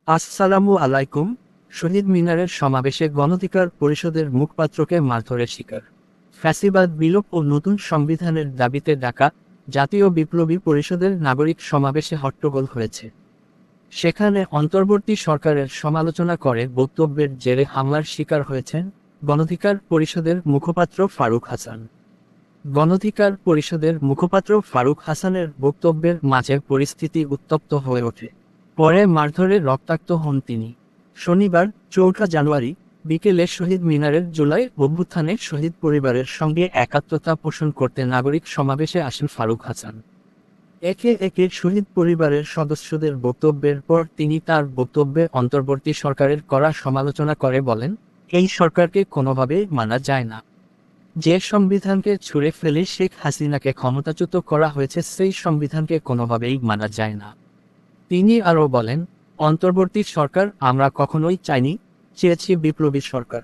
আসসালামু আলাইকুম। শহীদ মিনারের সমাবেশে গণধিকার পরিষদের মুখপাত্রকে মারধরের শিকার। ফ্যাসিবাদ বিলোপ ও নতুন সংবিধানের দাবিতে ডাকা জাতীয় বিপ্লবী পরিষদের নাগরিক সমাবেশে হট্টগোল হয়েছে। সেখানে অন্তর্বর্তী সরকারের সমালোচনা করে বক্তব্যের জেরে হামলার শিকার হয়েছেন গণধিকার পরিষদের মুখপাত্র ফারুক হাসান। গণধিকার পরিষদের মুখপাত্র ফারুক হাসানের বক্তব্যের মাঝে পরিস্থিতি উত্তপ্ত হয়ে ওঠে। পরে মারধরে রক্তাক্ত হন তিনি। শনিবার 4 জানুয়ারি বিকেলে শহীদ মিনারের জুলাই অভ্যুত্থানে শহীদ পরিবারের সঙ্গে একাত্মতা পোষণ করতে নাগরিক সমাবেশে আসেন ফারুক হাসান। একে একে শহীদ পরিবারের সদস্যদের বক্তব্যের পর তিনি তার বক্তব্যে অন্তর্বর্তী সরকারের কড়া সমালোচনা করে বলেন, এই সরকারকে কোনোভাবেই মানা যায় না। যে সংবিধানকে ছুঁড়ে ফেলে শেখ হাসিনাকে ক্ষমতাচ্যুত করা হয়েছে সেই সংবিধানকে কোনোভাবেই মানা যায় না। তিনি আরও বলেন, অন্তর্বর্তী সরকার আমরা কখনোই চাইনি, চেয়েছি বিপ্লবী সরকার।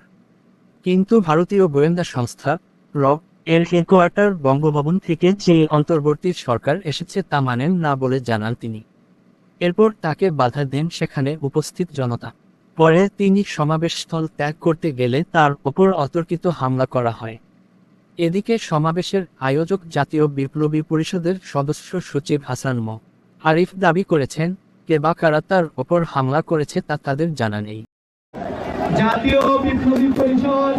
কিন্তু ভারতীয় গোয়েন্দা সংস্থা র এর হেডকোয়ার্টার বঙ্গভবন থেকে যে অন্তর্বর্তী সরকার এসেছে তা মানেন না বলে জানান তিনি। এরপর তাকে বাধা দেন সেখানে উপস্থিত জনতা। পরে তিনি সমাবেশস্থল ত্যাগ করতে গেলে তার ওপর অতর্কিত হামলা করা হয়। এদিকে সমাবেশের আয়োজক জাতীয় বিপ্লবী পরিষদের সদস্য সচিব হাসান মো. আরিফ দাবি করেছেন, কে বা কারা তার ওপর হামলা করেছে তা তাদের জানা নেই। জাতীয় বিপ্লবী পরিষদ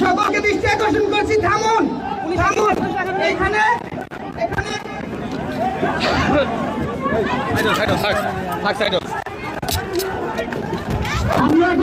সকলকে দৃষ্টি আকর্ষণ করছি, থামুন থামুন এখানে আমরা